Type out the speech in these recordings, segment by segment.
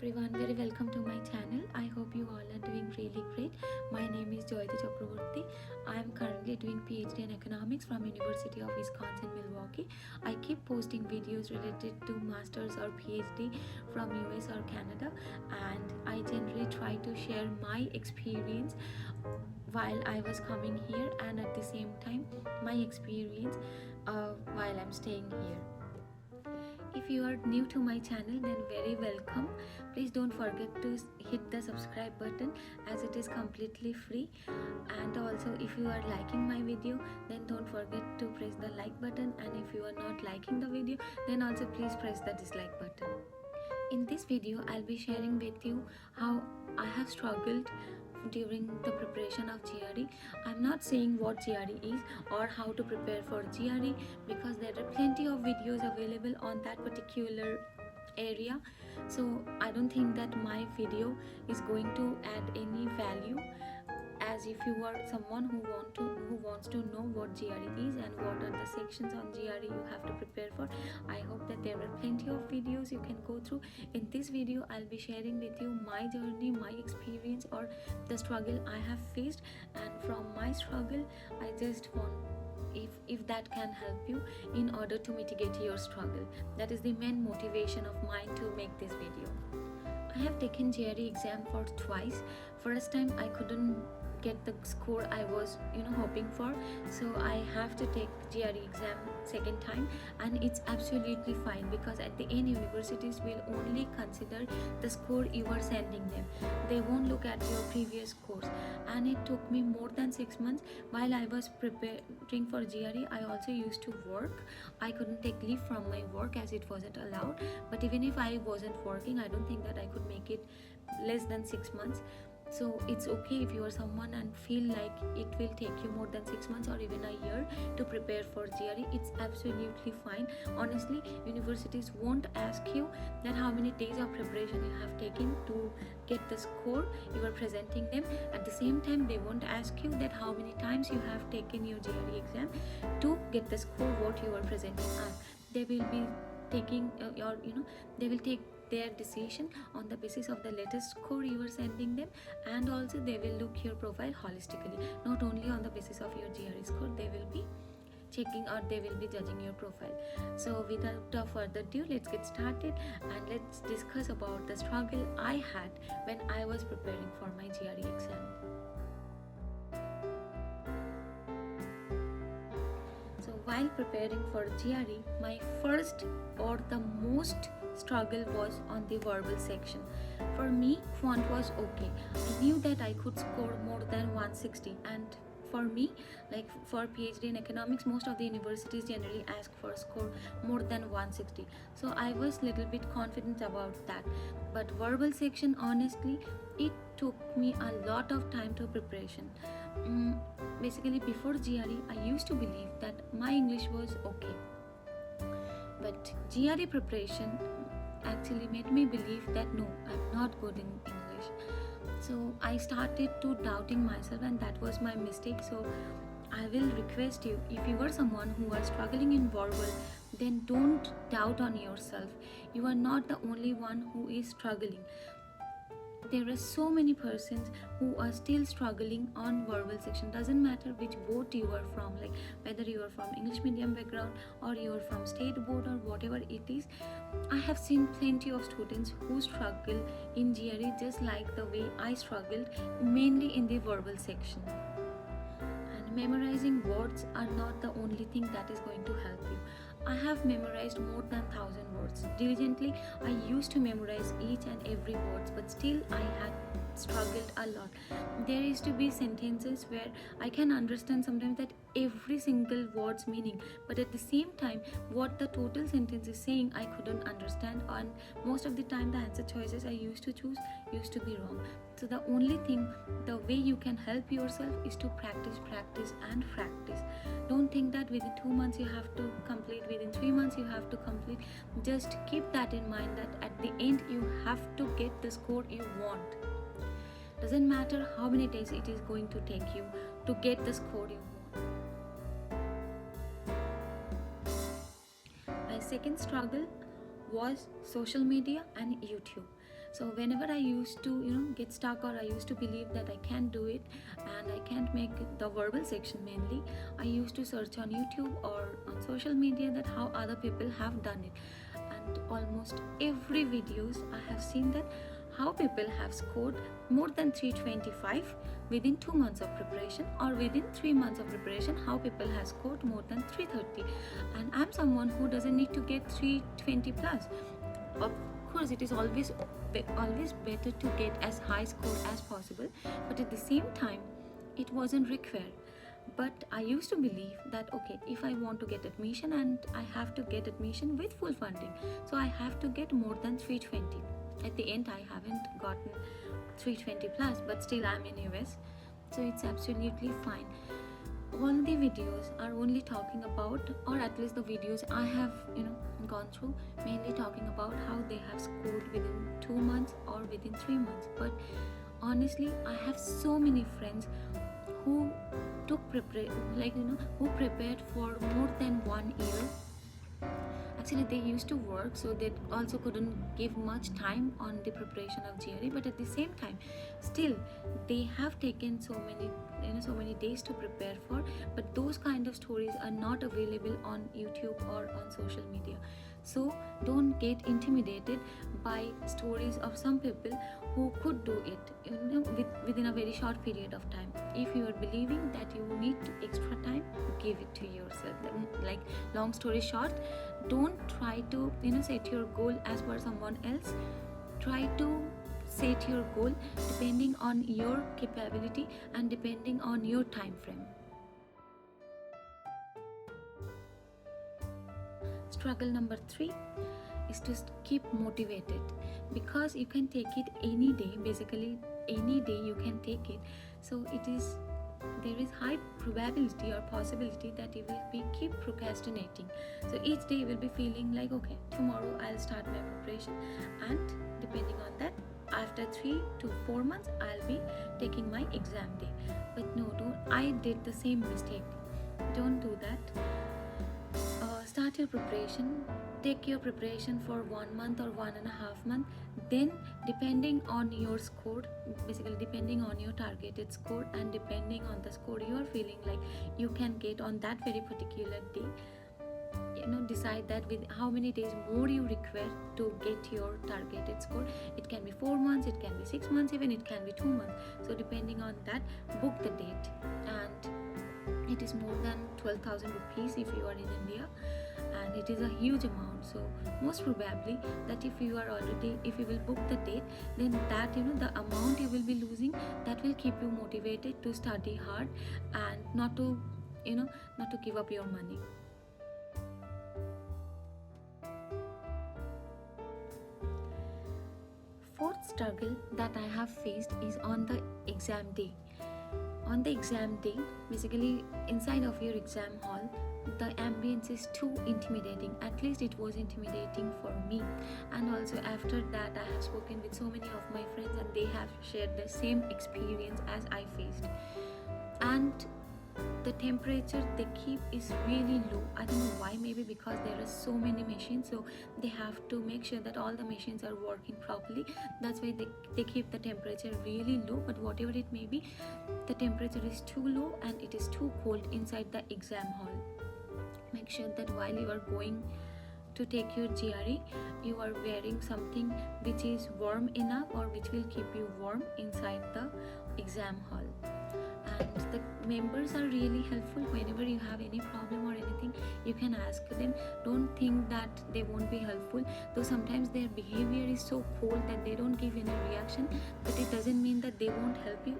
everyone, very welcome to my channel. I hope you all are doing really great. My name is Joyati Chakraborty. I am currently doing PhD in economics from University of Wisconsin Milwaukee. I keep posting videos related to masters or PhD from US or Canada, and I generally try to share my experience while I was coming here, and at the same time my experience while I'm staying here. If you are new to my channel, then very welcome. Please don't forget to hit the subscribe button as it is completely free. And also, if you are liking my video, then don't forget to press the like button, and if you are not liking the video, then also please press the dislike button. In this video, I'll be sharing with you how I have struggled during the preparation of GRE. I'm not saying what GRE is or how to prepare for GRE, because there are plenty of videos available on that particular area. So I don't think that my video is going to add any value, as if you are someone who wants to know what GRE is and what are the sections on GRE you have to prepare for. I hope that there are plenty of videos you can go through. In this video, I'll be sharing with you my journey, my experience, or the struggle I have faced, and from my struggle I just want, if that can help you in order to mitigate your struggle. That is the main motivation of mine to make this video. I have taken GRE exam for twice. First time I couldn't get the score I was hoping for, so I have to take GRE exam second time, and it's absolutely fine, because at the end universities will only consider the score you are sending them. They won't look at your previous scores. And it took me more than 6 months. While I was preparing for GRE, I also used to work. I couldn't take leave from my work as it wasn't allowed, but even if I wasn't working, I don't think that I could make it less than 6 months. So it's okay if you are someone and feel like it will take you more than 6 months or even a year to prepare for GRE. It's absolutely fine. Honestly, universities won't ask you that how many days of preparation you have taken to get the score you are presenting them. At the same time, they won't ask you that how many times you have taken your GRE exam to get the score what you are presenting as. They will be taking they will take their decision on the basis of the latest score you are sending them, and also they will look your profile holistically, not only on the basis of your GRE score. They will be checking, or they will be judging your profile. So without further ado, let's get started and let's discuss about the struggle I had when I was preparing for my GRE exam. So while preparing for GRE, my first or the most struggle was on the verbal section. For me, quant was okay. I knew that I could score more than 160, and for me, like for PhD in economics, most of the universities generally ask for a score more than 160. So I was little bit confident about that. But verbal section, honestly, it took me a lot of time to preparation. Basically, before GRE, I used to believe that my English was okay. But GRE preparation actually made me believe that no, I'm not good in English. So I started to doubting myself, and that was my mistake. So I will request you, if you are someone who are struggling in verbal, then don't doubt on yourself. You are not the only one who is struggling. There are so many persons who are still struggling on verbal section. Doesn't matter which board you are from, like whether you are from English medium background or you are from state board or whatever it is. I have seen plenty of students who struggle in GRE just like the way I struggled, mainly in the verbal section. And memorizing words are not the only thing that is going to help you. I have memorized more than 1,000 words. Diligently, I used to memorize each and every word, but still I had struggled a lot. There used to be sentences where I can understand sometimes that every single word's meaning, but at the same time, what the total sentence is saying, I couldn't understand, and most of the time the answer choices I used to choose used to be wrong. So the only thing, the way you can help yourself is to practice and practice. Don't think that within 2 months you have to complete, within 3 months you have to complete. Just keep that in mind, that at the end you have to get the score you want. Doesn't matter how many days it is going to take you to get the score you want. My second struggle was social media and YouTube. So whenever I used to get stuck, or I used to believe that I can't do it and I can't make the verbal section mainly, I used to search on YouTube or on social media that how other people have done it. And almost every videos I have seen that how people have scored more than 325 within 2 months of preparation, or within 3 months of preparation how people have scored more than 330. And I'm someone who doesn't need to get 320 plus. Of course it is always better to get as high score as possible, but at the same time it wasn't required. But I used to believe that okay, if I want to get admission, and I have to get admission with full funding, so I have to get more than 320. At the end I haven't gotten 320 plus, but still I'm in US, so it's absolutely fine. All the videos are only talking about, or at least the videos I have gone through, mainly talking about how they have scored within 2 months or within 3 months. But honestly, I have so many friends who took who prepared for more than 1 year. Actually they used to work, so they also couldn't give much time on the preparation of GRE, but at the same time still they have taken so many days to prepare for. But those kind of stories are not available on YouTube or on social media. So don't get intimidated by stories of some people who could do it within a very short period of time. If you are believing that you need extra time, give it to yourself. Like, long story short, don't try to set your goal as per someone else. Try to set your goal depending on your capability and depending on your time frame. Struggle number 3 is to keep motivated, because you can take it any day. Basically any day you can take it, so there is high probability or possibility that you will keep procrastinating. So each day you will be feeling like, okay, tomorrow I'll start my preparation, and depending on that, after 3 to 4 months I'll be taking my exam day. But no, I did the same mistake. Don't do that. Start your preparation. Take your preparation for 1 month or 1.5 months. Then depending on your score, basically depending on your targeted score, and depending on the score you are feeling like you can get on that very particular day, decide that with how many days more you require to get your targeted score. It can be 4 months, it can be 6 months, even it can be 2 months. So depending on that, book the date. And it is more than 12,000 rupees if you are in India, and it is a huge amount. So most probably that if you will book the date, then that the amount you will be losing, that will keep you motivated to study hard and not to give up your money. Fourth struggle that I have faced is on the exam day. On the exam day, basically inside of your exam hall, the ambience is too intimidating. At least it was intimidating for me. And also after that, I have spoken with so many of my friends, and they have shared the same experience as I faced. And the temperature they keep is really low. I don't know why. Maybe because there are so many machines, so they have to make sure that all the machines are working properly. That's why they keep the temperature really low. But whatever it may be, the temperature is too low and it is too cold inside the exam hall. Make sure that while you are going to take your GRE, you are wearing something which is warm enough, or which will keep you warm inside the exam hall. And the members are really helpful. Whenever you have any problem or anything, you can ask them. Don't think that they won't be helpful, though sometimes their behavior is so cold that they don't give any reaction, but it doesn't mean that they won't help you.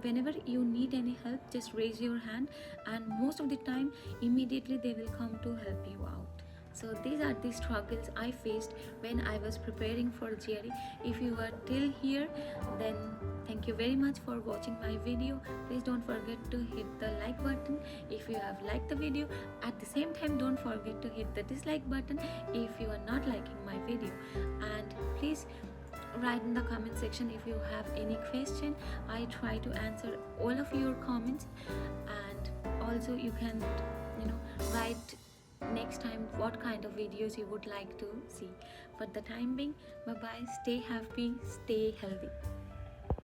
Whenever you need any help, just raise your hand, and most of the time immediately they will come to help you out. So these are the struggles I faced when I was preparing for GRE. If you are till here, then thank you very much for watching my video. Please don't forget to hit the like button if you have liked the video. At the same time, don't forget to hit the dislike button if you are not liking my video. And please write in the comment section if you have any question. I try to answer all of your comments. And also you can write next time what kind of videos you would like to see. For the time being, bye bye, stay happy, stay healthy.